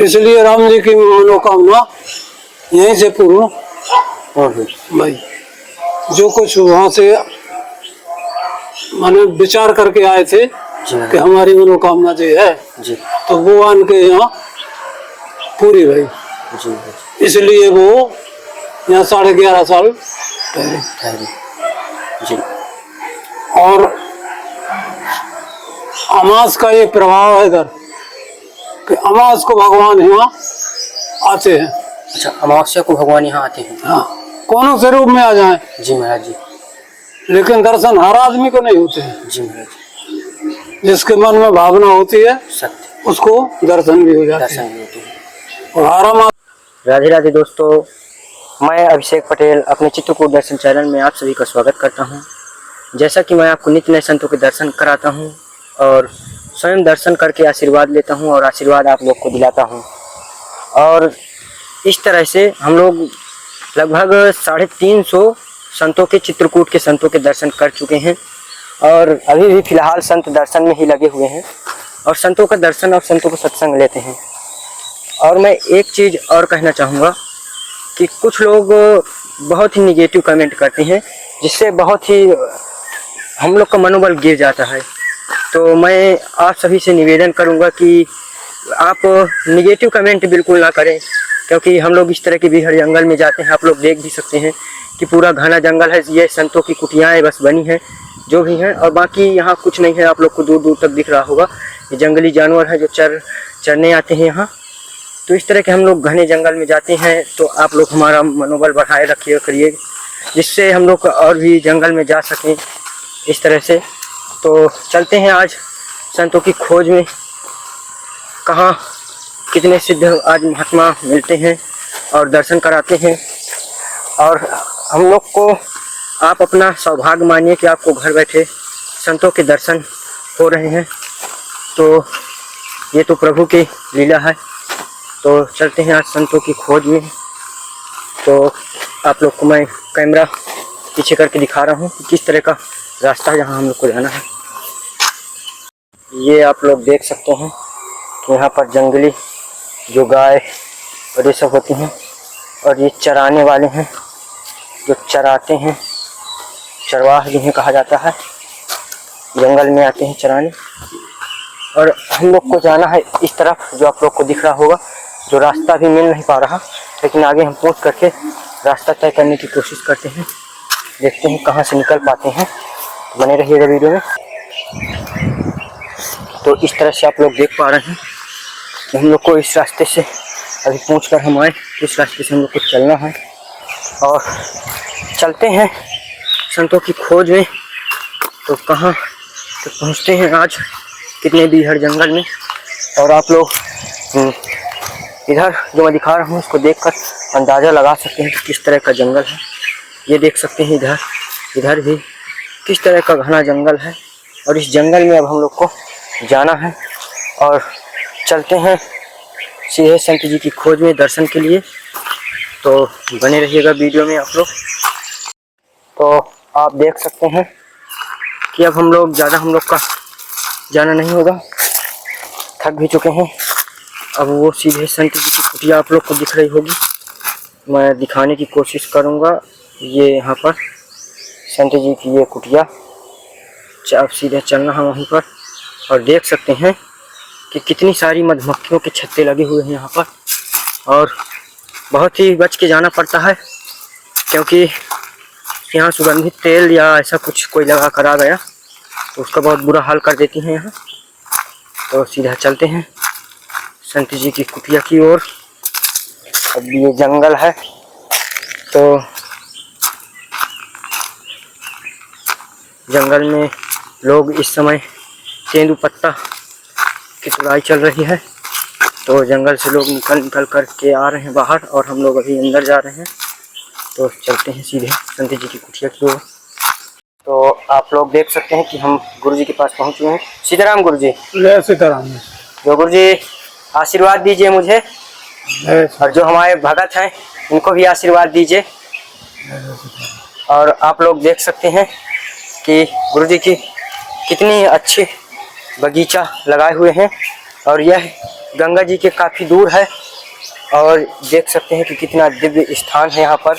इसलिए राम जी की मनोकामना यहीं से पूर्ण भाई। जो कुछ वहाँ से माने विचार करके आए थे कि हमारी मनोकामना जो है जी, तो वो आन के यहाँ पूरी भाई जी, इसलिए वो यहाँ 11.5 साल ठहरे। जी। और अमास का ये प्रभाव है इधर कि अमास को भगवान यहाँ आते हैं। अच्छा, अमावस्या को भगवान यहाँ आते हैं? हाँ, कौनों से रूप में आ जाए जी महाराज जी। लेकिन दर्शन हर आदमी को नहीं होते हैं। जी महाराज जी। जिसके मन में भावना होती है सत्य, उसको दर्शन भी हो जाते हैं। और आराम। राधे राधे दोस्तों, मैं अभिषेक पटेल अपने चित्रकूट दर्शन चैनल में आप सभी का स्वागत करता हूं। जैसा कि मैं आपको नित्य नए संतों के दर्शन कराता हूं और स्वयं दर्शन करके आशीर्वाद लेता हूं और आशीर्वाद आप लोग को दिलाता हूं। और इस तरह से हम लोग लगभग 350 संतों के, चित्रकूट के संतों के दर्शन कर चुके हैं और अभी भी फिलहाल संत दर्शन में ही लगे हुए हैं और संतों का दर्शन और संतों को सत्संग लेते हैं। और मैं एक चीज़ और कहना चाहूँगा कि कुछ लोग बहुत ही निगेटिव कमेंट करते हैं जिससे बहुत ही हम लोग का मनोबल गिर जाता है। तो मैं आप सभी से निवेदन करूँगा कि आप निगेटिव कमेंट बिल्कुल ना करें, क्योंकि हम लोग इस तरह के बिहार जंगल में जाते हैं। आप लोग देख भी सकते हैं कि पूरा घना जंगल है। ये संतों की कुटियाएँ बस बनी हैं जो भी हैं, और बाकी यहाँ कुछ नहीं है। आप लोग को दूर दूर तक दिख रहा होगा ये जंगली जानवर है जो चरने आते हैं यहाँ। तो इस तरह के हम लोग घने जंगल में जाते हैं। तो आप लोग हमारा मनोबल बढ़ाए रखिए करिए, जिससे हम लोग और भी जंगल में जा सकें इस तरह से। तो चलते हैं आज संतों की खोज में, कहाँ कितने सिद्ध आज महात्मा मिलते हैं और दर्शन कराते हैं। और हम लोग को आप अपना सौभाग्य मानिए कि आपको घर बैठे संतों के दर्शन हो रहे हैं। तो ये तो प्रभु की लीला है। तो चलते हैं आज संतों की खोज में। तो आप लोग को मैं कैमरा पीछे करके दिखा रहा हूँ कि किस तरह का रास्ता है जहाँ हम लोग को जाना है। ये आप लोग देख सकते हैं कि यहाँ पर जंगली जो गाय और ये सब होती हैं, और ये चराने वाले हैं जो चराते हैं, चरवाह जिन्हें कहा जाता है, जंगल में आते हैं चराने। और हम लोग को जाना है इस तरफ, जो आप लोग को दिख रहा होगा। जो रास्ता भी मिल नहीं पा रहा, लेकिन आगे हम पहुंच करके रास्ता तय करने की कोशिश करते हैं। देखते हैं कहां से निकल पाते हैं। बने रहिएगा वीडियो में। तो इस तरह से आप लोग देख पा रहे हैं कि हम लोग को इस रास्ते से अभी पहुंचकर हम आए, इस रास्ते से हम लोग को चलना है और चलते हैं संतों की खोज में। तो कहाँ तो पहुँचते हैं आज, कितने बीहड़ जंगल में। और आप लोग इधर जो मैं दिखा रहा हूँ उसको देखकर अंदाज़ा लगा सकते हैं कि किस तरह का जंगल है। ये देख सकते हैं इधर भी किस तरह का घना जंगल है। और इस जंगल में अब हम लोग को जाना है और चलते हैं सीधे संत जी की खोज में दर्शन के लिए। तो बने रहिएगा वीडियो में आप लोग। तो आप देख सकते हैं कि अब हम लोग का जाना नहीं होगा, थक भी चुके हैं। अब वो सीधे संत जी की कुटिया आप लोग को दिख रही होगी, मैं दिखाने की कोशिश करूँगा। ये यहाँ पर संत जी की ये कुटिया, अब सीधे चलना है वहीं पर। और देख सकते हैं कि कितनी सारी मधुमक्खियों के छत्ते लगे हुए हैं यहाँ पर। और बहुत ही बच के जाना पड़ता है, क्योंकि यहाँ सुगंधित तेल या ऐसा कुछ कोई लगा कर आ गया तो उसका बहुत बुरा हाल कर देती हैं यहाँ। तो सीधा चलते हैं संत जी की कुटिया की ओर। अब ये जंगल है, तो जंगल में लोग इस समय तेंदूपत्ता की तुड़ाई चल रही है। तो जंगल से लोग निकल कर के आ रहे हैं बाहर, और हम लोग अभी अंदर जा रहे हैं। तो चलते हैं सीधे संत जी की कुटिया की ओर। तो आप लोग देख सकते हैं कि हम गुरु जी के पास पहुंच चुके हैं। सीताराम गुरु जी। सीताराम। जो गुरु जी आशीर्वाद दीजिए मुझे, और जो हमारे भगत हैं उनको भी आशीर्वाद दीजिए। और आप लोग देख सकते हैं कि गुरु जी की कितनी अच्छी बगीचा लगाए हुए हैं। और यह गंगा जी के काफ़ी दूर है और देख सकते हैं कि कितना दिव्य स्थान है यहाँ पर।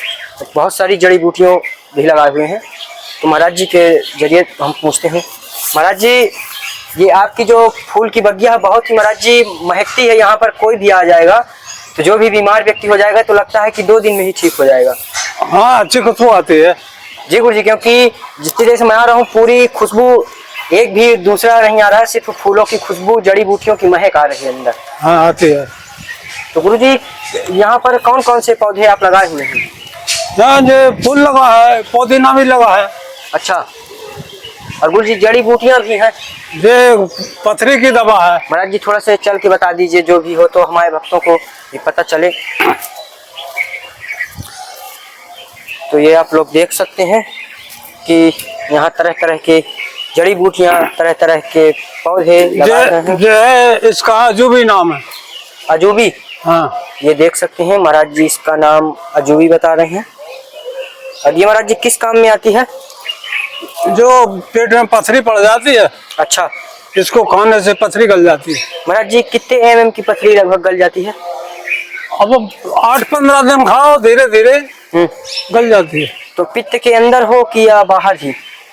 बहुत सारी जड़ी बूटियों भी लगाए हुए हैं। तो महाराज जी के जरिए हम पूछते हैं, महाराज जी ये आपकी जो फूल की बगिया है बहुत ही महाराज जी महकती है। यहाँ पर कोई भी आ जाएगा तो जो भी बीमार व्यक्ति हो जाएगा तो लगता है कि 2 दिन में ही ठीक हो जाएगा। हाँ, अच्छी खुशबू आती है जी गुरु जी, क्योंकि जिस तरह से मैं आ रहा हूँ पूरी खुशबू, एक भी दूसरा नहीं आ रहा है, सिर्फ फूलों की खुशबू, जड़ी बूटियों की महक आ रही है अंदर। हाँ, आती है। तो गुरु जी यहाँ पर कौन कौन से पौधे आप लगाए हुए हैं? यहाँ जो फूल लगा है, पुदीना भी लगा है। अच्छा, और गुरु जी जड़ी बूटियाँ भी हैं। ये पथरी की दवा है। महाराज जी थोड़ा से चल के बता दीजिए जो भी हो, तो हमारे भक्तों को ये पता चले। तो ये आप लोग देख सकते हैं कि यहाँ तरह तरह के जड़ी बूटियाँ, तरह तरह के पौधे लगाए गए हैं। जो है इसका अजूबी नाम है, अजूबी। हाँ, ये देख सकते हैं महाराज जी इसका नाम अजूबी बता रहे हैं। और ये महाराज जी किस काम में आती है? जो पेट में पथरी पड़ जाती है, अच्छा, इसको खाने से पथरी गल जाती है। महाराज जी कितने mm की पथरी लगभग गल जाती है? अब 8-15 दिन खाओ, धीरे धीरे गल जाती है। तो पित्त के अंदर हो कि या बाहर ही?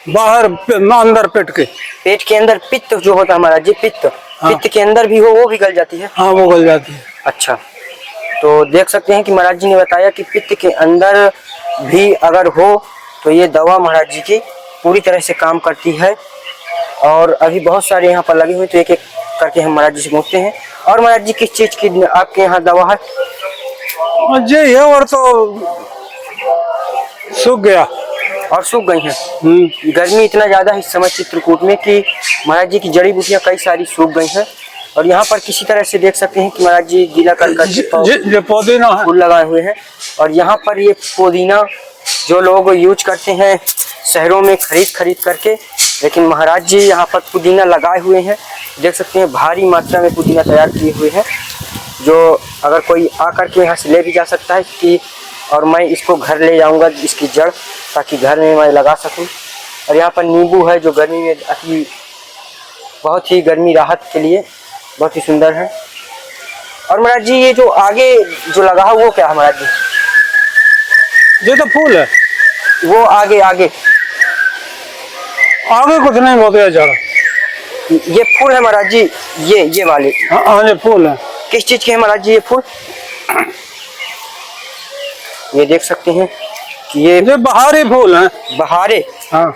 बाहर अंदर पेट के अंदर पित्त जो होता है महाराज जी, पित्त, हाँ। पित्त के अंदर भी हो वो भी गल जाती है? हाँ, वो गल जाती है। अच्छा, तो देख सकते हैं कि महाराज जी ने बताया कि पित्त के अंदर भी अगर हो तो ये दवा महाराज जी की पूरी तरह से काम करती है। और अभी बहुत सारे यहाँ पर लगे हुए, तो एक एक करके हम महाराज जी से पूछते हैं। और महाराज जी किस चीज की आपके यहाँ दवा है? जी ये और तो सूख गया और सूख गई हैं। गर्मी इतना ज्यादा है इस समय चित्रकूट में कि महाराज जी की जड़ी बूटियां कई सारी सूख गई हैं। और यहाँ पर किसी तरह से देख सकते हैं कि महाराज जी गीला कर पुदीना फूल लगाए हुए हैं। और यहाँ पर ये पुदीना जो लोग यूज करते हैं शहरों में खरीद करके, लेकिन महाराज जी यहाँ पर पुदीना लगाए हुए हैं। देख सकते हैं भारी मात्रा में पुदीना तैयार किए हुए हैं, जो अगर कोई आकर के यहाँ से ले भी जा सकता है कि, और मैं इसको घर ले जाऊंगा इसकी जड़, ताकि घर में मैं लगा सकूं। और यहाँ पर नींबू है जो गर्मी में बहुत ही गर्मी राहत के लिए बहुत ही सुंदर है। और महाराज जी ये जो आगे जो लगा है वो क्या है महाराज जी? ये तो फूल है। वो आगे आगे कुछ नहीं, बहुत जड़। ये फूल है महाराज जी, ये वाले? हाँ, ये फूल है। किस चीज के है महाराज जी ये फूल? ये देख सकते हैं कि ये बहारे फूल हैं। बहारे? हाँ,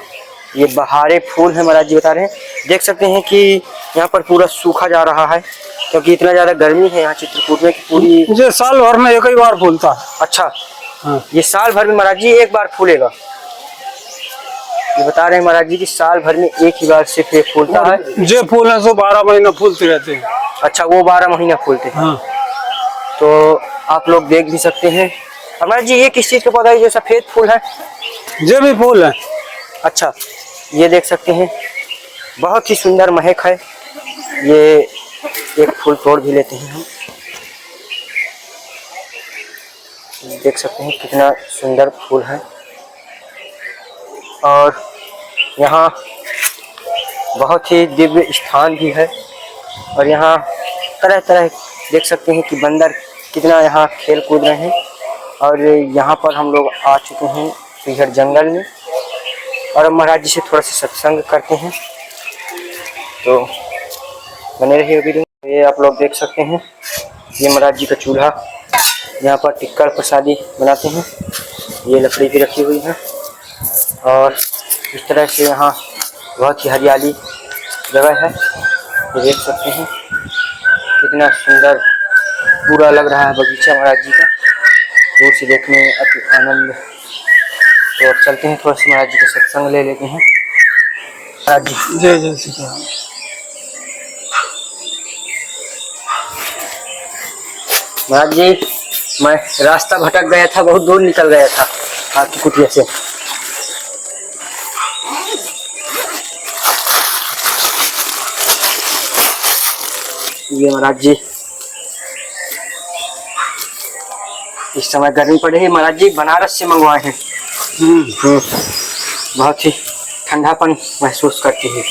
ये बहारे फूल है महाराज जी बता रहे हैं। देख सकते हैं कि यहाँ पर पूरा सूखा जा रहा है क्योंकि इतना ज्यादा गर्मी है यहाँ चित्रकूट में कि पूरी। ये साल भर में एक ही बार फूलता है। अच्छा, हाँ। ये साल भर में महाराज जी एक बार फूलेगा? ये बता रहे हैं महाराज जी कि साल भर में एक ही बार सिर्फ एक फूलता है। जो फूल है सो 12 महीना फूलते रहते हैं। अच्छा, वो 12 महीना फूलते हैं। हाँ। तो आप लोग देख भी सकते हैं। महाराज जी ये किस चीज का पौधा है जो सफेद फूल है? ये भी फूल है। अच्छा, ये देख सकते हैं बहुत ही सुंदर महक है। ये एक फूल तोड़ भी लेते हैं हम। देख सकते हैं कितना सुंदर फूल है। और यहाँ बहुत ही दिव्य स्थान भी है। और यहाँ तरह तरह देख सकते हैं कि बंदर कितना यहाँ खेल कूद रहे हैं। और यहाँ पर हम लोग आ चुके हैं पिहर जंगल में, और अब महाराज जी से थोड़ा सा सत्संग करते हैं, तो बने रहिए वीडियो। ये आप लोग देख सकते हैं ये महाराज जी का चूल्हा, यहाँ पर टिक्कर प्रसादी बनाते हैं। ये लकड़ी भी रखी हुई है। और इस तरह से यहाँ बहुत ही हरियाली जगह है। ये देख सकते हैं कितना सुंदर पूरा लग रहा है बगीचा महाराज जी का, दूर से देखने में अति आनंद। तो अब चलते हैं, थोड़ा सा महाराज जी का सत्संग ले लेते हैं। महाराज जी जय जय श्री राम। महाराज जी मैं रास्ता भटक गया था, बहुत दूर निकल गया था आपकी कुटिया से। ये महाराज जी इस समय गर्मी पड़ रही है, महाराज जी बनारस से मंगवाए हैं। बहुत ही ठंडापन महसूस करती है।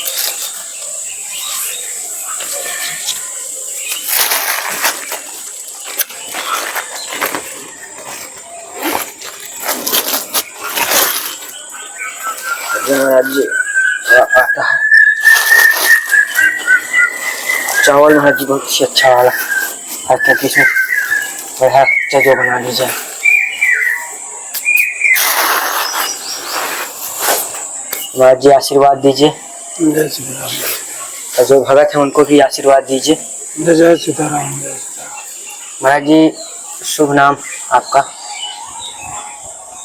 महाराज जी आता है। चावल महाराज जी बहुत ही अच्छा वाला हर तरीके से बढ़िया जो बना लीजिए। महाराज जी आशीर्वाद दीजिए, जय सीताराम। और जो भगत है उनको भी आशीर्वाद दीजिए। जय सीताराम, जय सीताराम। महाराज जी शुभ नाम आपका?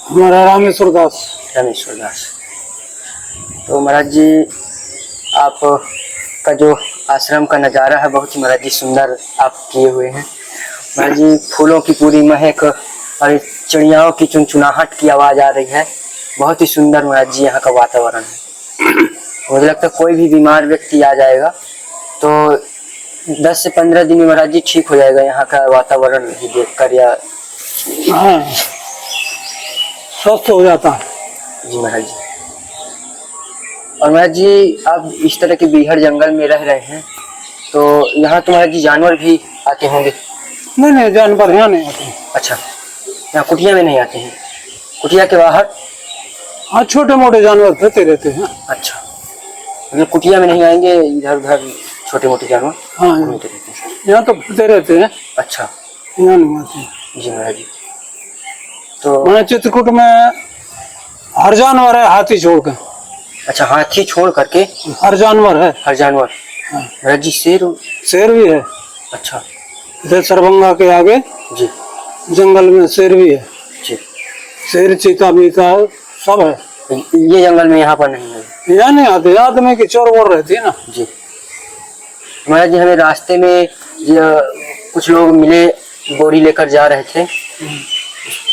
हमारा रामेश्वर दास। रामेश्वर दास। तो महाराज जी आपका जो आश्रम का नज़ारा है बहुत ही महाराज जी सुंदर आप किए हुए हैं। महाराज जी फूलों की पूरी महक और चिड़ियाओं की चुनचुनाहट की आवाज़ आ रही है। बहुत ही सुंदर महाराज जी यहाँ का वातावरण है। मुझे लगता है कोई भी बीमार व्यक्ति आ जाएगा तो 10 से 15 दिन में महाराज जी ठीक हो जाएगा यहाँ का वातावरण ही देखकर, या हाँ, स्वस्थ हो जाता है। जी महाराज जी। और महाराज जी आप इस तरह के बीहड़ जंगल में रह रहे हैं तो यहाँ तो महाराज जी जानवर भी आते होंगे? नहीं, जानवर यहाँ नहीं आते। अच्छा, यहाँ कुटिया में नहीं आते हैं? कुटिया के बाहर? हाँ, छोटे मोटे जानवर फिरते रहते हैं। अच्छा, मतलब कुटिया में नहीं आएंगे, इधर उधर छोटे मोटे जानवर हाँ, घूमते रहते हैं? यहाँ तो फिरते रहते हैं, अच्छा, यहाँ नहीं आते। जी महाराज जी। तो मैंने चित्रकूट में हर जानवर है, हाथी छोड़ कर। अच्छा, हाथी छोड़ करके हर जानवर है। हर जानवर? हाँ। महाराज जी शेर भी है। अच्छा इधर सरभंगा के आगे जी, जंगल में शेर भी है। जी। शेर, चीता बीता सब है। ये जंगल में यहाँ पर नहीं है? यहाँ नहीं आते, आदमी की चोर वोर रहती है ना। जी महाराज जी, हमें रास्ते में कुछ लोग मिले, बोरी लेकर जा रहे थे,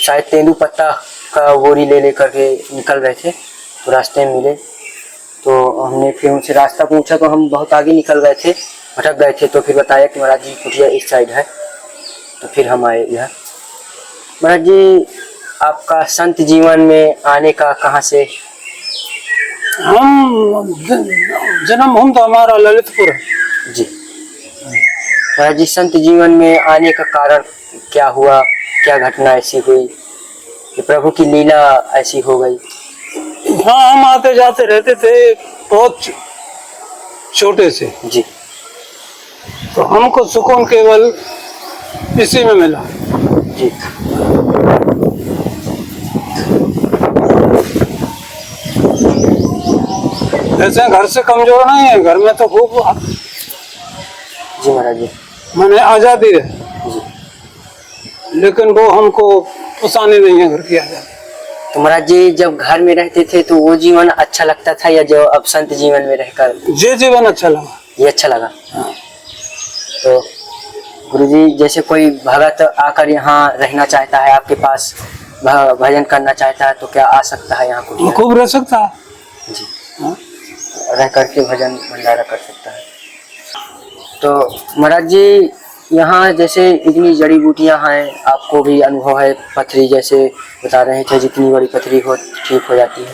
शायद तेंदू पत्ता का बोरी ले लेकर के निकल रहे थे, तो रास्ते में मिले तो हमने फिर उनसे रास्ता पूछा तो हम बहुत आगे निकल गए थे, भटक गए थे, तो फिर बताया कि महाराज जी कुटिया इस साइड है, तो फिर हम आए यहाँ। महाराज जी आपका संत जीवन में आने का कहाँ से? हम जन्म भूमि तो हमारा ललितपुर है। जी महाराज जी, संत जीवन में आने का कारण क्या हुआ, क्या घटना ऐसी हुई कि प्रभु की लीला ऐसी हो गई? हाँ, हम आते जाते रहते थे बहुत छोटे से। जी। तो हमको सुकून केवल इसी में मिला। जी। ऐसे घर से कमजोर नहीं है, घर में तो खूब। जी महाराज जी। मैंने आजादी है, जी। लेकिन वो हमको पसंद नहीं है घर की आजादी। तो महाराज जी जब घर में रहते थे तो वो जीवन अच्छा लगता था, या जो अब संत जीवन में रहकर? ये जीवन अच्छा लगा। ये अच्छा लगा। हाँ। तो गुरुजी, जैसे कोई भगत आकर यहाँ रहना चाहता है, आपके पास भजन करना चाहता है, तो क्या आ सकता है यहाँ को? खूब रह सकता है। जी। हाँ? रह करके भजन भंडारा कर सकता है। तो महाराज जी यहाँ जैसे इतनी जड़ी बूटियाँ हैं, आपको भी अनुभव है, पथरी जैसे बता रहे थे, जितनी बड़ी पथरी हो ठीक हो जाती है।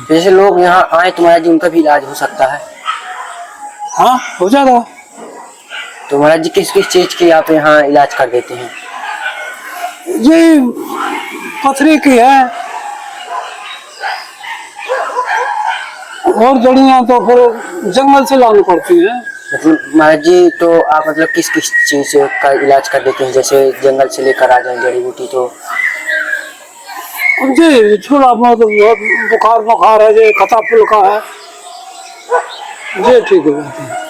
तो जैसे लोग यहाँ आए तो महाराज जी उनका भी इलाज हो सकता है? हाँ, हो जाएगा। तो महाराज जी किस किस चीज की आप यहाँ इलाज कर देते हैं? ये पथरी की है, और जड़ियाँ तो फिर जंगल से लानी पड़ती है। मतलब महाराज जी तो आप मतलब किस किस चीज का इलाज कर देते हैं? जैसे जंगल से लेकर आ जाए जड़ी बूटी तो जी थोड़ा बहुत बुखार है, जो खता फुल्का है, ये ठीक हो जाती है।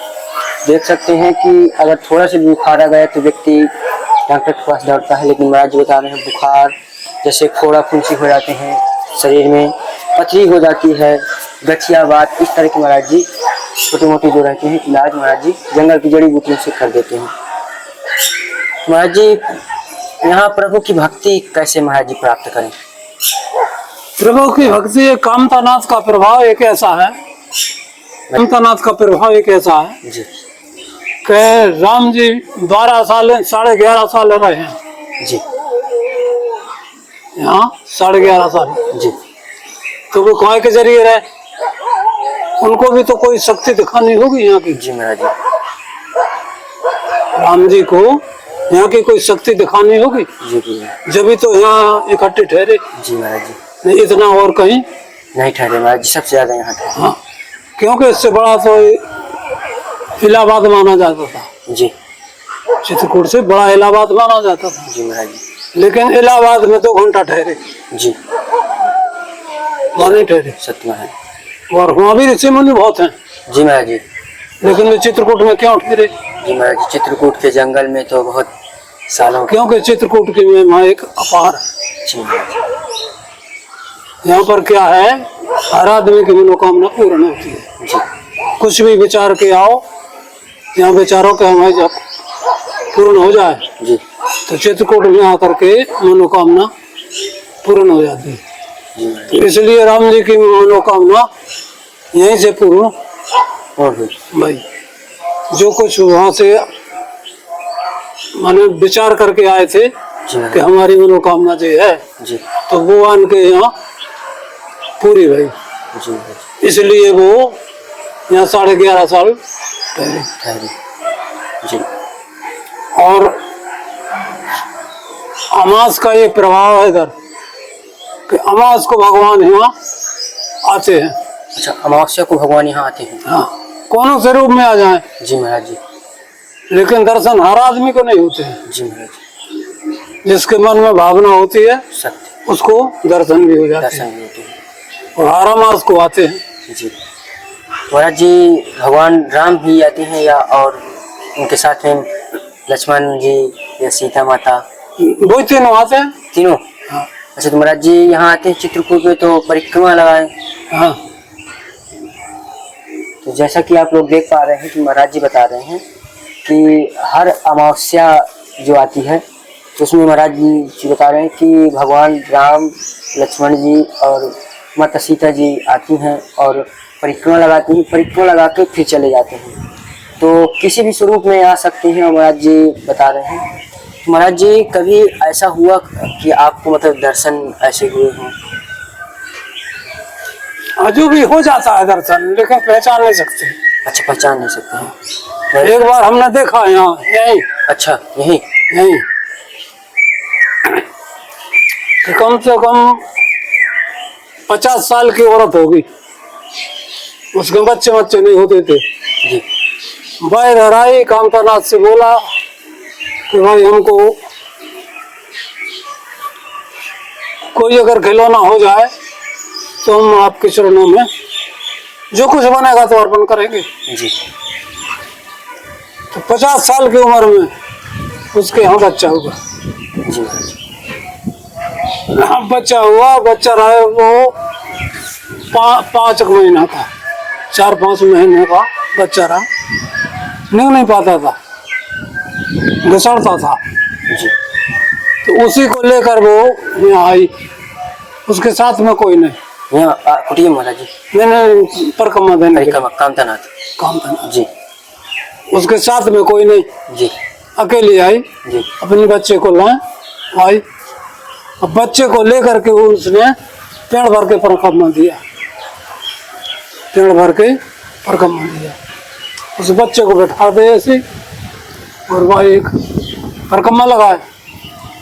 देख सकते हैं कि अगर थोड़ा सा बुखार आ गया तो व्यक्ति डॉक्टर के पास दौड़ता है, लेकिन महाराज जी बता रहे हैं बुखार जैसे फोड़ा फुंसी हो जाते हैं, शरीर में पथरी हो जाती है, गठिया बात, इस तरह की महाराज जी छोटे मोटे जो रहते हैं इलाज महाराज जी जंगल की जड़ी बूटियों से कर देते हैं। महाराज जी यहाँ प्रभु की भक्ति कैसे महाराज जी प्राप्त करें? प्रभु की भक्ति कामतानाथ का प्रभाव एक ऐसा है, कामतानाथ का प्रभाव एक ऐसा है जी कि राम जी 12 साल 11.5 साल रहे हैं जी, यहाँ 11.5 साल जी। तो वो काय के जरिए रहे, उनको भी तो कोई शक्ति दिखानी होगी यहाँ की। जी महाराज जी। राम जी को यहाँ की कोई शक्ति दिखानी होगी, जी जब भी तो यहाँ इकट्ठे ठहरे। जी महाराज जी। नहीं इतना और कहीं नहीं ठहरे महाराज जी, सबसे ज्यादा यहाँ ठहरे। हाँ, क्योंकि इससे बड़ा तो इलाहाबाद माना जाता था। जी चित्रकूट से बड़ा इलाहाबाद माना जाता था। जी महाराज जी। लेकिन इलाहाबाद में 2 घंटा ठहरे, जी वहाँ नहीं ठहरे। सत्य महाराज। और वहाँ भी ऋषि मुनि बहुत हैं, जी महाराज जी। लेकिन वे चित्रकूट में क्यों ठहरे? जी महाराज जी, चित्रकूट के जंगल में तो बहुत सालों। क्योंकि चित्रकूट की महिमा एक अपार है। जी महाराज जी। यहाँ पर क्या है, हर आदमी की मनोकामना पूर्ण होती है। जी कुछ भी विचार के आओ, यहाँ विचारों के हमारे जब पूर्ण हो जाए जी तो चित्रकूट में आकर के मनोकामना पूर्ण हो जाती है। जी महाराज तो इसलिए राम जी की मनोकामना यहीं से पूर्ण और भी। भाई। जो कुछ वहाँ से माने विचार करके आए थे जी कि महाराज हमारी मनोकामना जो है, जी। तो वो आन के यहाँ पूरी भाई। जी महाराज इसलिए वो यहाँ 11.5 साल ठहरे। ठहरे। जी और अमास का ये प्रभाव है इधर कि अमास को भगवान यहाँ आते हैं। अच्छा, अमावस्या को भगवान यहाँ आते हैं। हाँ, कौनों से रूप में आ जाए, जी महाराज जी। लेकिन दर्शन हर आदमी को नहीं होते हैं। जी महाराज जी। जिसके मन में भावना होती है सत्य, उसको दर्शन भी हो जाते दर्शन हैं। भी होते हैं। और हर अमास को आते हैं। जी महाराज जी, भगवान राम भी आते हैं या और उनके साथ में लक्ष्मण जी या सीता माता? वही तीनों आते हैं। तीनों? हाँ। अच्छा, तो महाराज जी यहाँ आते हैं चित्रकूट में तो परिक्रमा लगाए। हाँ, तो जैसा कि आप लोग देख पा रहे हैं कि महाराज जी बता रहे हैं कि हर अमावस्या जो आती है तो उसमें महाराज जी बता रहे हैं कि भगवान राम, लक्ष्मण जी और माता सीता जी आती हैं और परिक्रमा लगाती हैं। परिक्रमा लगा के फिर चले जाते हैं, तो किसी भी स्वरूप में आ सकते हैं और महाराज जी बता रहे हैं। तो महाराज जी, कभी ऐसा हुआ कि आपको मतलब दर्शन ऐसे हुए हों? जो भी हो जाता है दर्शन, लेकिन पहचान नहीं सकते। अच्छा, पहचान नहीं सकते हैं। एक बार हमने देखा यहाँ यही। अच्छा, यही यही कि कम से कम 50 साल की औरत होगी, उसके बच्चे नहीं होते थे। जी बाहर आई, कामतानाथ से बोला कि भाई हमको कोई अगर खिलौना हो जाए तो हम आपके चरणों में जो कुछ बनेगा तो अर्पण करेंगे। जी। तो 50 साल की उम्र में उसके यहाँ बच्चा हुआ। जी महाराज। बच्चा हुआ, बच्चा रहा वो 5 महीना का, 4-5 महीने का बच्चा रहा। निकल नहीं पाता था, घसड़ता था। जी। तो उसी को लेकर वो यहाँ आई, उसके साथ में कोई नहीं। यहाँ कुटिया महाराज जी? मैंने परिक्रमा देने के लिए। कामतानाथ। कामतानाथ जी। उसके साथ में कोई नहीं, जी। अकेली आई। जी। अपने बच्चे को लाए, आई। अब बच्चे को लेकर के उसने पेड़ भर के परिक्रमा दिया, पेड़ भर के परिक्रमा दिया। उस बच्चे को बैठा दे ऐसे, और वह एक परिक्रमा लगाए,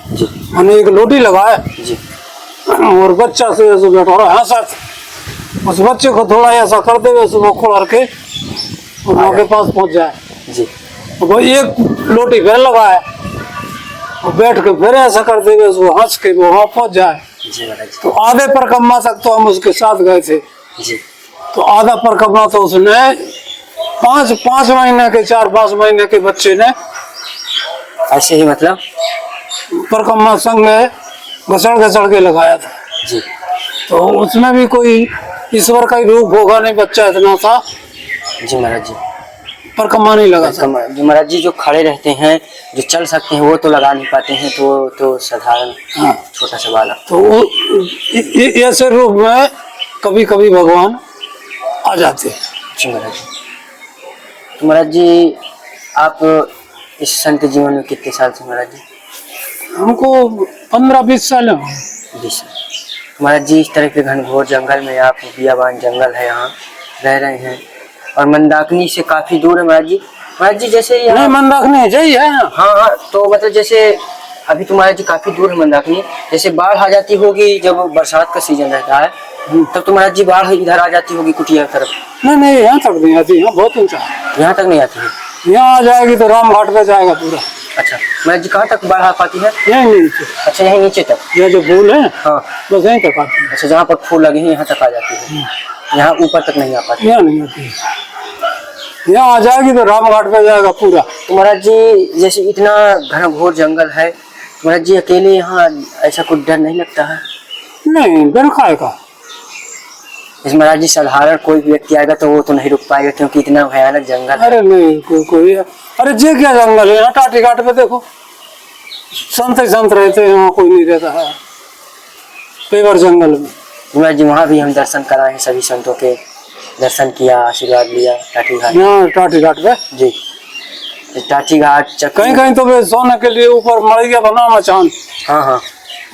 जी। मैंने एक लोटी लगाए, जी। और बच्चा से ऐसे बैठा रहा हंसत। उस बच्चे को थोड़ा ऐसा करते हुए सुबह खोल के और माँ के पास पहुंच जाए। जी। वही एक लोटी फिर लगाए और बैठ के फिर ऐसा करते हुए उसको हंस के वो वहाँ पहुंच जाए। जी महाराज। तो आधे परिक्रमा तक तो हम उसके साथ गए थे। जी। तो आधा परिक्रमा तो उसने 5 महीने के, 4-5 महीने के बच्चे ने ऐसे ही मतलब परिक्रमा संग में घसड़ के लगाया था। जी। तो उसमें भी कोई ईश्वर का ही रूप होगा, नहीं बच्चा इतना था। जी महाराज जी। परिक्रमा नहीं लगा था। जो महाराज जी जो खड़े रहते हैं, जो चल सकते हैं, वो तो लगा नहीं पाते हैं, तो साधारण हाँ, छोटा सा बालक। तो ऐसे रूप में कभी कभी भगवान आ जाते हैं। जी महाराज जी। तो महाराज जी, आप इस संत जीवन में कितने साल से महाराज जी? हमको 15-20 साल हैं। 20 साल। महाराज जी, इस तरह के घनघोर जंगल में आप, बियाबान जंगल है, यहाँ रह रहे हैं और मंदाकिनी से काफी दूर है महाराज जी। महाराज जी जैसे यहाँ नहीं, मंदाकिनी यही है ना। हाँ हाँ, तो मतलब जैसे अभी तो महाराज जी काफी दूर है मंदाकिनी, जैसे बाढ़ आ जाती होगी जब बरसात का सीजन रहता है, तब तो महाराज जी बाढ़ इधर आ जाती होगी कुटिया की तरफ। नहीं नहीं, यहाँ तक नहीं आती, यहाँ बहुत ऊंचा है। यहाँ तक नहीं आती है। यहाँ आ जाएगी तो राम घाट पे जाएगा पूरा। अच्छा महाराज जी, कहाँ तक बाढ़ आ पाती है? यहीं नीचे, अच्छा यहीं नीचे तक। ये जो फूल है हाँ बस यहीं तक आती है। अच्छा, जहाँ पर फूल लगे हैं यहाँ तक आ जाती है, यहाँ ऊपर तक नहीं आ पाती। यहाँ नहीं आती है, यहाँ आ जाएगी तो राम घाट पे जाएगा पूरा। तो महाराज जी जैसे इतना घना घोर जंगल है, तो महाराज जी अकेले यहाँ ऐसा कुछ डर नहीं लगता है? नहीं, डर खाए का। जैसे महाराज जी साधारण कोई व्यक्ति आएगा तो वो तो नहीं रुक पाएगा, क्योंकि इतना भयानक जंगल है। अरे नहीं, कोई अरे जे क्या जंगल है, यहाँ टाटी घाट पे देखो संत ही संत रहते हैं, वहाँ कोई नहीं रहता है पेवर जंगल में। महाराज जी वहाँ भी हम दर्शन कराए हैं, सभी संतों के दर्शन किया, आशीर्वाद लिया टाटी घाट। यहाँ टाटी घाट पे जी, टाटी घाट कहीं कहीं तो वे सोने के लिए ऊपर मड़िया बना मचान, हाँ हाँ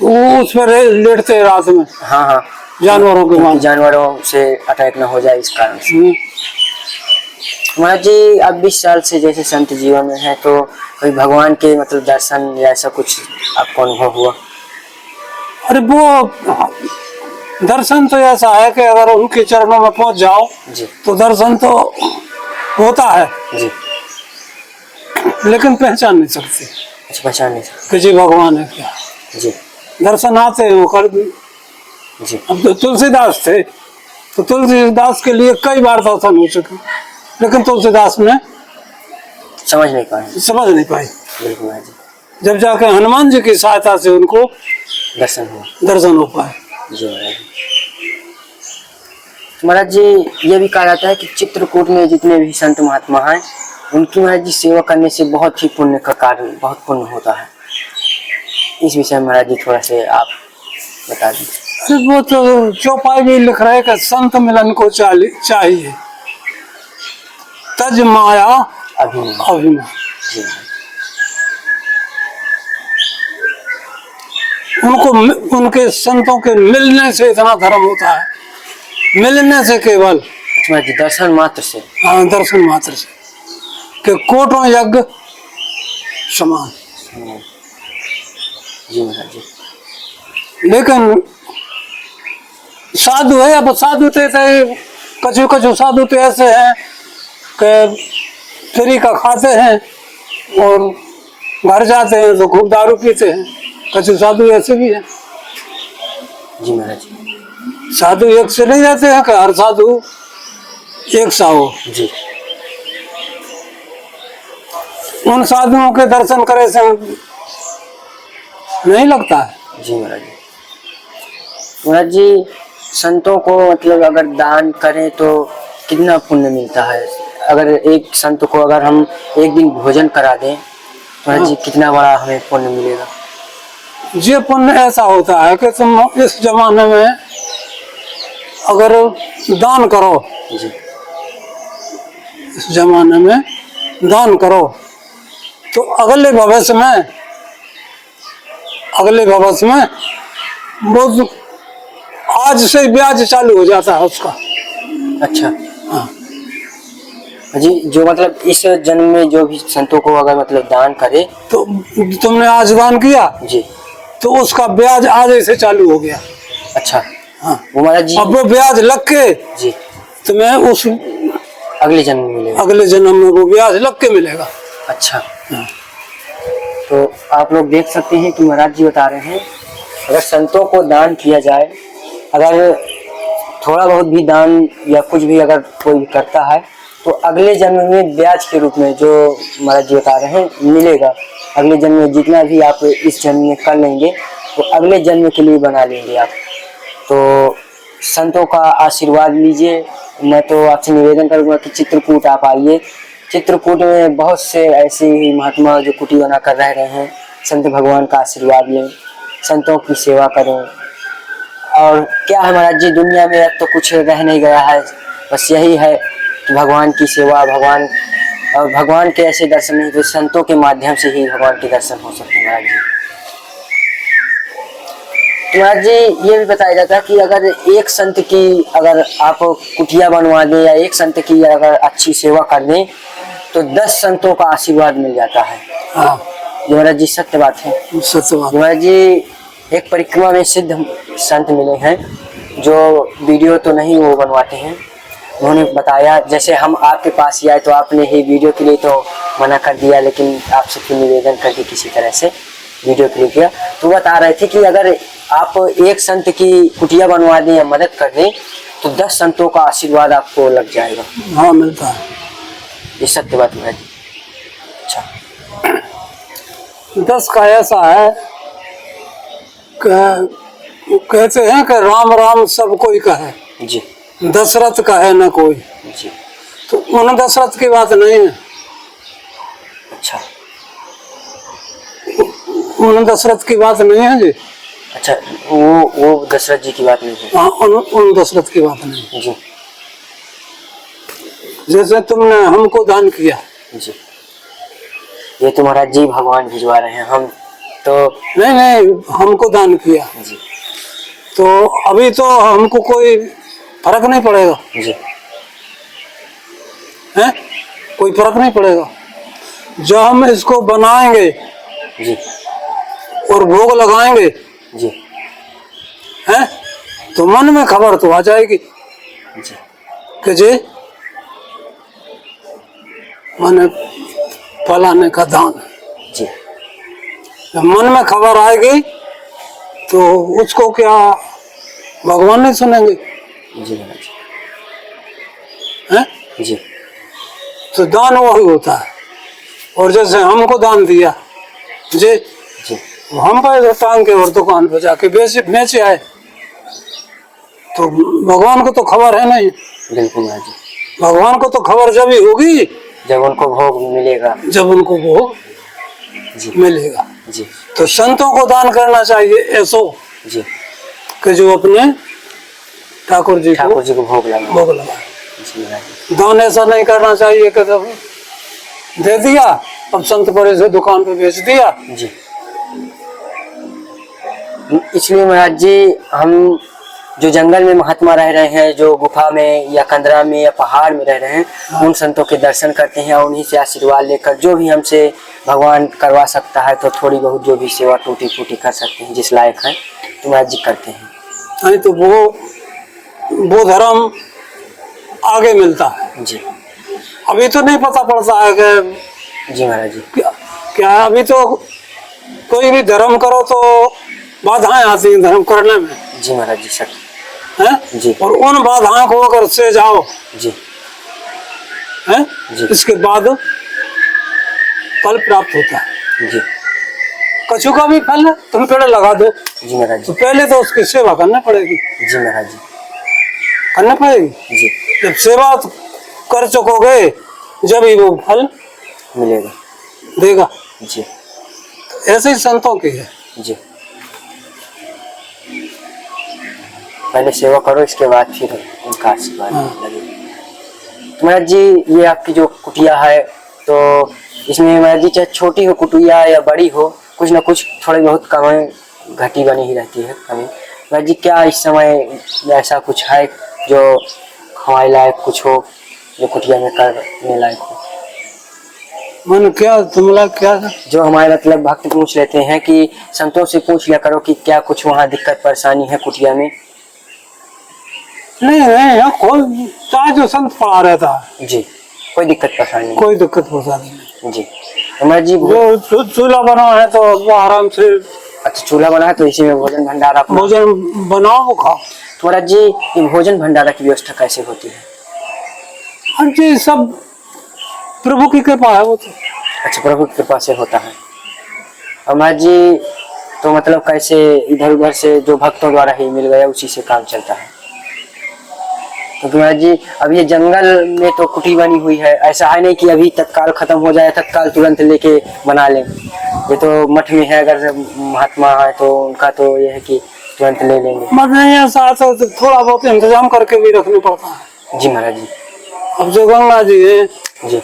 वो उस पर लेटते हैं रात में हाँ हाँ, जानवरों के मार। जानवरों से अटैक न हो जाए इस कारण से। महाराज जी आप 20 साल से जैसे संत जीवन में है, तो कोई भगवान के मतलब दर्शन या ऐसा कुछ आपको अनुभव हुआ? अरे वो दर्शन तो ऐसा है कि अगर उनके चरणों में पहुंच जाओ जी तो दर्शन तो होता है, जी। लेकिन पहचान नहीं सकते अच्छा, पहचान नहीं सकते। कि जी भगवान है क्या। जी दर्शन आते हैं वो कर। जी। अब तो तुलसीदास थे, तो तुलसीदास के लिए कई बार दर्शन हो चुके, लेकिन तुलसीदास ने समझ नहीं पाए। समझ नहीं पाई। बिल्कुल महाराज जी। जब जाके हनुमान जी की सहायता से उनको दर्शन हुआ। दर्शन हो पाए। जी महाराज जी। महाराज जी ये भी कहा जाता है कि चित्रकूट में जितने भी संत महात्मा हैं, उनकी महाराज जी सेवा करने से बहुत ही पुण्य का कार्य, बहुत पुण्य होता है। इस विषय में महाराज जी थोड़ा से आप बता दीजिए। अरे वो तो चौपाई भी लिख रहे कि संत मिलन को चाहिए, तज माया अभिमान। अभिमान। जी उनको उनके संतों के मिलने से इतना धर्म होता है, मिलने से केवल। महाराज जी दर्शन मात्र से। हाँ, दर्शन मात्र से कि कोटों यज्ञ समान। जी महाराज जी। लेकिन साधु है, अब साधु तो कछु कछु साधु तो ऐसे हैं कि फ्री का खाते हैं और घर जाते हैं तो खूब दारू पीते हैं। कछु साधु ऐसे भी हैं। जी महाराज जी। साधु एक से नहीं रहते हैं कि हर साधु एक सा हो। जी। उन साधुओं के दर्शन करे से नहीं लगता है। जी महाराज जी। महाराज जी संतों को मतलब अगर दान करें तो कितना पुण्य मिलता है? अगर एक संत को अगर हम एक दिन भोजन करा दें तो महाराज जी कितना बड़ा हमें पुण्य मिलेगा? ये पुण्य ऐसा होता है कि तुम इस जमाने में अगर दान करो, जी। इस जमाने में दान करो तो अगले भविष्य में बहुत आज से ब्याज चालू हो जाता है उसका। अच्छा। हाँ। जी, जो मतलब इस जन्म में जो भी संतों को अगर मतलब दान करे तो तुमने आज दान किया जी, तो उसका ब्याज आज से चालू हो गया। अच्छा। हाँ। वो महाराज जी अब वो ब्याज लग के जी तुम्हें उस अगले जन्म में मिलेगा। अगले जन्म में वो ब्याज लग के मिलेगा। अच्छा। हाँ। तो आप लोग देख सकते हैं कि महाराज जी बता रहे हैं, अगर संतों को दान किया जाए, अगर थोड़ा बहुत भी दान या कुछ भी अगर कोई करता है तो अगले जन्म में ब्याज के रूप में जो महाराज जी बता रहे हैं मिलेगा। अगले जन्म में जितना भी आप इस जन्म में कर लेंगे तो अगले जन्म के लिए बना लेंगे आप। तो संतों का आशीर्वाद लीजिए। मैं तो आपसे निवेदन करूंगा कि चित्रकूट आप आइए। चित्रकूट में बहुत से ऐसे ही महात्मा जो कुटी बना कर रह रहे हैं, संत भगवान का आशीर्वाद लें, संतों की सेवा करें। और क्या है महाराज जी, दुनिया में अब तो कुछ रह नहीं गया है, बस यही है कि भगवान की सेवा, भगवान के ऐसे दर्शन नहीं तो संतों के माध्यम से ही भगवान के दर्शन हो सकते हैं। महाराज जी, तो महाराज जी ये भी बताया जाता है कि अगर एक संत की अगर आप कुटिया बनवा दें या एक संत की अगर अच्छी सेवा कर दें तो 10 संतों का आशीर्वाद मिल जाता है। हाँ। जो महाराज जी सत्य बात है। सत्य बात। महाराज जी एक परिक्रमा में सिद्ध संत मिले हैं, जो वीडियो तो नहीं वो बनवाते हैं, उन्होंने बताया जैसे हम आपके पास ही आए तो आपने ही वीडियो के लिए तो मना कर दिया, लेकिन आपसे फिर निवेदन करके किसी तरह से वीडियो के लिए किया। तो बता रहे थे कि अगर आप एक संत की कुटिया बनवा दें या मदद कर दें तो 10 संतों का आशीर्वाद आपको लग जाएगा। हाँ मिलता है। ये सत्य बात है जी। अच्छा 10 का ऐसा है कहते हैं कि राम राम सब कोई का है, जी दशरथ का है ना कोई। जी। तो उन दशरथ की बात नहीं है, अच्छा उन दशरथ की बात नहीं है जी। अच्छा वो दशरथ जी की बात नहीं है। हाँ उन दशरथ की बात नहीं है। जी जैसे तुमने हमको दान किया जी, ये तो महाराज जी भगवान भिजवा रहे हैं, हम तो नहीं हमको दान किया जी। तो अभी तो हमको कोई फर्क नहीं पड़ेगा जी है, कोई फर्क नहीं पड़ेगा। जब हम इसको बनाएंगे जी और भोग लगाएंगे जी हैं तो मन में खबर तो आ जाएगी जी कि जी मैंने फलाने का दान है। जी जब मन में खबर आएगी तो उसको क्या भगवान नहीं सुनेंगे जी महाराज हैं? जी तो दान वही होता है। और जैसे हमको दान दिया जी, जी हम पैसे टांग के और दुकान पर जाके बेचे आए तो भगवान को तो खबर है नहीं। बिल्कुल महाराज जी, भगवान को तो खबर जब ही होगी जब उनको भोग मिलेगा। जब उनको वो जी मिलेगा। जी तो संतों को दान करना चाहिए ऐसो जी कि जो अपने ठाकुर जी को भोग लगा। भोग लगाए। जी महाराज जी। दान ऐसा नहीं करना चाहिए कि जब दे दिया अब संत परे से दुकान पे बेच दिया। जी इसलिए महाराज जी हम जो जंगल में महात्मा रह रहे हैं, जो गुफा में या कंदरा में या पहाड़ में रह रहे हैं, उन संतों के दर्शन करते हैं और उन्हीं से आशीर्वाद लेकर जो भी हमसे भगवान करवा सकता है तो थोड़ी बहुत जो भी सेवा टूटी फूटी कर सकते हैं जिस लायक है तो महाराज जी करते हैं। नहीं तो वो धर्म आगे मिलता है। जी अभी तो नहीं पता पड़ता है कि जी महाराज जी। क्या अभी तो कोई भी धर्म करो तो बाधाएं आती हैं धर्म करने में। जी महाराज जी सर हैं? जी। और उन बाधाओं को अगर से जाओ जी हैं? जी। इसके बाद फल प्राप्त होता है। जी कछु का भी फल तुम पेड़ लगा दो जी महाराज तो जी। पहले तो उसकी सेवा करनी पड़ेगी। जी महाराज जी। करनी पड़ेगी। जी जब सेवा कर चुकोगे जब ही वो फल मिलेगा। देगा। जी ऐसे ही संतों की है। जी पहले सेवा करो इसके बाद फिर उनका आशीर्वाद लगेगा। तो महाराज जी ये आपकी जो कुटिया है तो इसमें महाराज जी चाहे छोटी हो कुटिया या बड़ी हो कुछ ना कुछ थोड़ी बहुत कमी घटी बनी ही रहती है कमी। महाराज जी क्या इस समय ऐसा कुछ है जो हमारे लायक कुछ हो जो कुटिया में करने लायक हो? मन क्या तुमला क्या जो हमारे मतलब भक्त पूछ लेते हैं कि संतों से पूछ लिया करो कि क्या कुछ वहाँ दिक्कत परेशानी है कुटिया में। नहीं कोई चाहे जो संत पढ़ा रहता है जी कोई दिक्कत परेशानी नहीं। कोई दिक्कत परेशानी नहीं। जी महाराज जी जो चूल्हा बना है तो वो आराम से अच्छा चूल्हा बना है तो इसी में भोजन भंडारा भोजन बनाओ खाओ। तो महाराज जी ये भोजन भंडारा की व्यवस्था कैसे होती है? हर चीज सब प्रभु की कृपा है वो तो। अच्छा प्रभु की कृपा से होता है। और महाराज जी तो मतलब कैसे इधर उधर से जो भक्तों द्वारा ही मिल गया उसी से काम चलता है? क्योंकि महाराज जी अब ये जंगल में तो कुटी बनी हुई है, ऐसा है नहीं कि अभी तत्काल खत्म हो जाए तत्काल तुरंत लेके बना लें। ये तो मठ में है अगर महात्मा है तो उनका तो ये है कि तुरंत ले लेंगे। मत नहीं ऐसा तो थोड़ा बहुत इंतजाम करके भी रखना पड़ता है। जी महाराज जी। अब जो गंगा जी है जी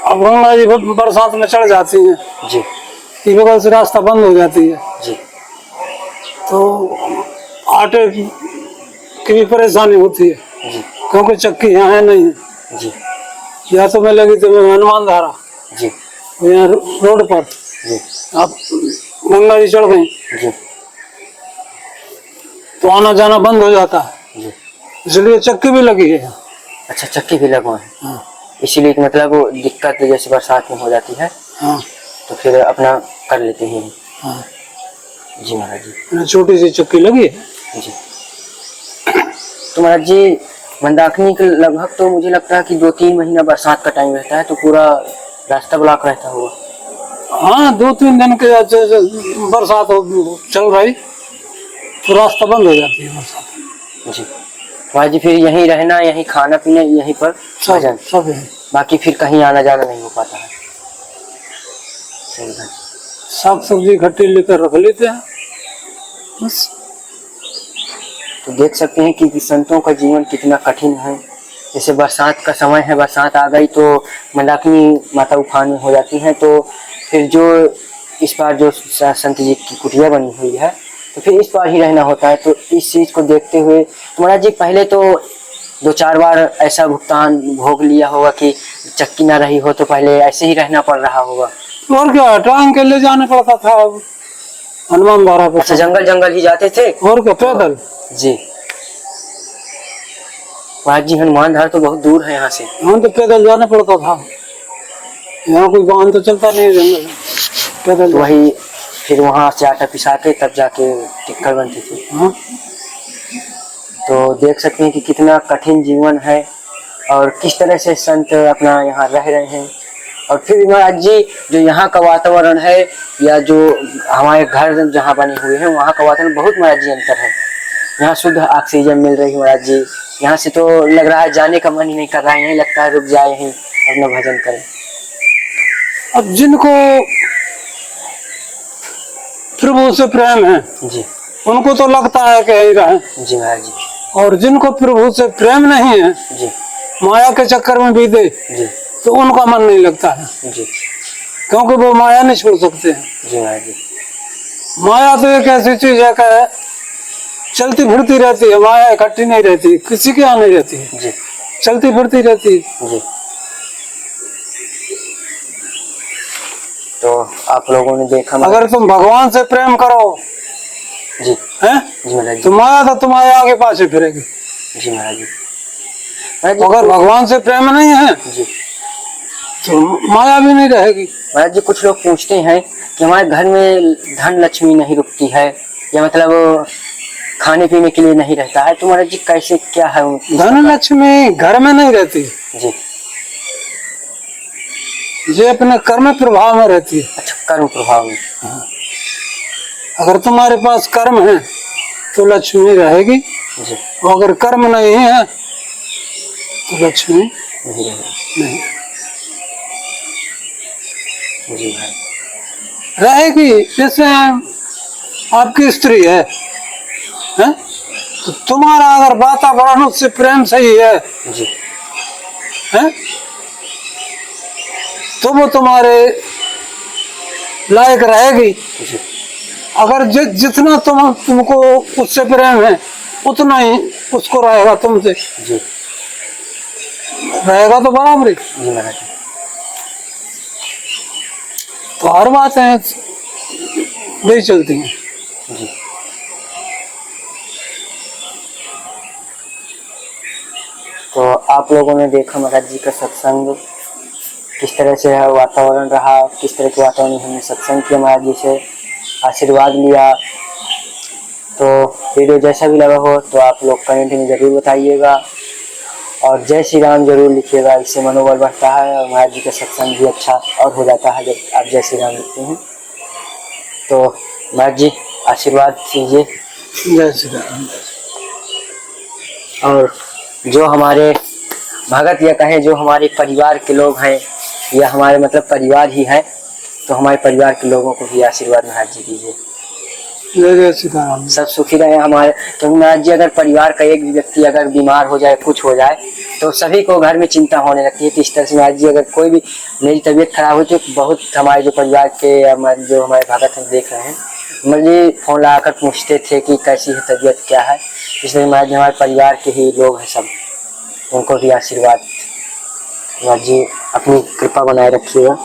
अब गंगा जी बरसात में चढ़ जाती है जी इस बगल से रास्ता बंद हो जाती है जी तो आटे की भी परेशानी होती है जी क्योंकि चक्की यहाँ है नहीं है। जी या तो मैं लगी तो मैं हनुमान धारा जी यहाँ रोड पर जी आप गंगा जी चढ़ गई जी तो आना जाना बंद हो जाता है, जी। इसलिए चक्की भी लगी है। अच्छा, चक्की भी लगवाए हैं, हाँ इसीलिए कि मतलब वो दिक्कत जैसे बरसात में हो जाती है हाँ तो फिर अपना कर लेते हैं। हाँ, जी महाराज जी। मैंने छोटी सी चक्की लगी है। जी। तो महाराज जी, मंदाकिनी के लगभग तो मुझे लगता है कि 2-3 महीना बरसात का टाइम रहता है तो पूरा रास्ता ब्लॉक रहता होगा। हाँ, 2-3 दिन के बरसात चल रही तो रास्ता बंद हो जाती है बरसात। जी महाराज जी, फिर यहीं रहना, यहीं खाना पीना, यहीं पर भजन, सब है। बाकी फिर कहीं आना जाना नहीं हो पाता है। सही बात। साग सब्जी इकट्ठी लेकर रख लेते हैं बस। तो देख सकते हैं कि संतों का जीवन कितना कठिन है। जैसे बरसात का समय है, बरसात आ गई तो मंदाकिनी माता उफान में हो जाती हैं, तो फिर जो इस बार जो संत जी की कुटिया बनी हुई है तो फिर इस बार ही रहना होता है। तो इस चीज़ को देखते हुए तो महाराज जी पहले तो 2-4 बार ऐसा भुगतान भोग लिया होगा कि चक्की ना रही हो तो पहले ऐसे ही रहना पड़ रहा होगा। और क्या, टांग के ले जाना पड़ता था हनुमान धारा पे। अच्छा, जंगल जंगल ही जाते थे और क्या, पैदल। जी। महाराज जी, हनुमान धार तो बहुत दूर है यहाँ से। यहाँ तो पैदल जाना पड़ता था, यहाँ कोई वाहन तो चलता नहीं है, जंगल पैदल। तो वही फिर वहाँ से आटा पिसा के तब जाके टिक्कर बनती थी। हाँ, तो देख सकते हैं कि कितना कठिन जीवन है और किस तरह से संत अपना यहाँ रह रहे हैं। और फिर महाराज जी, जो यहाँ का वातावरण है या जो हमारे घर जहाँ बने हुए हैं वहाँ का वातावरण बहुत महाराज जी अंतर है। यहाँ शुद्ध ऑक्सीजन मिल रही है महाराज जी, यहाँ से तो लग रहा है जाने का मन ही नहीं कर रहा है, यहीं लगता है रुक जाए, यहीं अपना भजन करें। अब जिनको प्रभु से प्रेम है जी उनको तो लगता है कि यहीं रहें, जी महाराज जी। और जिनको प्रभु से प्रेम नहीं है, जी माया के चक्कर में बीते, जी तो उनका मन नहीं लगता है, जी क्योंकि वो माया नहीं छोड़ सकते हैं। जी महाराज जी। माया तो एक ऐसी चीज है कि चलती फिरती रहती है, माया इकट्ठी नहीं रहती, किसी के यहाँ नहीं रहती है, जी चलती फिरती रहती है। जी। तो आप लोगों ने देखा अगर तुम भगवान से प्रेम करो जी हैं, जी महाराज जी। तो माया तो तुम्हारे आगे पाछे फिरेगी। जी महाराज जी। महाराज जी, अगर भगवान से प्रेम नहीं है जी तो माया भी नहीं रहेगी। महाराज जी, कुछ लोग पूछते हैं कि हमारे घर में धन लक्ष्मी नहीं रुकती है या मतलब खाने पीने के लिए नहीं रहता है, तो महाराज जी कैसे क्या है? धन लक्ष्मी घर में नहीं रहती, जी। ये अपने कर्म प्रभाव में रहती है। अच्छा, कर्म प्रभाव में। अगर तुम्हारे पास कर्म है तो लक्ष्मी रहेगी, जी। और अगर कर्म नहीं है तो लक्ष्मी नहीं रहेगी। नहीं जी भाई। रहेगी। जैसे आपकी स्त्री है, हैं? तो तुम्हारा अगर वातावरण उससे प्रेम सही है, जी हैं? तो वो तुम्हारे लायक रहेगी। जी अगर जितना तुमको उससे प्रेम है उतना ही उसको रहेगा तुमसे, जी रहेगा तो बराबरी। जी महाराज जी। तो हर बात है वही चलती है। जी। तो आप लोगों ने देखा महाराज जी का सत्संग किस तरह से वातावरण रहा, किस तरह के वातावरण में हमने सत्संग किया, महाराज जी से आशीर्वाद लिया। तो वीडियो जैसा भी लगा हो तो आप लोग कमेंट में ज़रूर बताइएगा और जय श्री राम जरूर लिखिएगा, इससे मनोबल बढ़ता है और महाराज जी का सत्संग भी अच्छा और हो जाता है जब आप जय श्री राम लिखते हैं। तो महाराज जी आशीर्वाद दीजिए। जय श्री राम। और जो हमारे भगत या कहें जो हमारे परिवार के लोग हैं या हमारे मतलब परिवार ही है, तो हमारे परिवार के लोगों को भी आशीर्वाद महाराज जी दीजिए। जय जय श्री राम। सब सुखी रहे हमारे, क्योंकि महाराज जी अगर परिवार का एक भी व्यक्ति अगर बीमार हो जाए, कुछ हो जाए, तो सभी को घर में चिंता होने लगती है। तो इस तरह से महाराज जी अगर कोई भी मेरी तबीयत खराब हुई तो बहुत हमारे जो परिवार के जो हमारे भगत हम देख रहे हैं, महाराज जी फोन लगाकर पूछते थे कि कैसी है तबीयत, क्या है। इसलिए महाराज जी हमारे परिवार के ही लोग हैं सब, उनको भी आशीर्वाद। महाराज जी अपनी कृपा बनाए रखिएगा।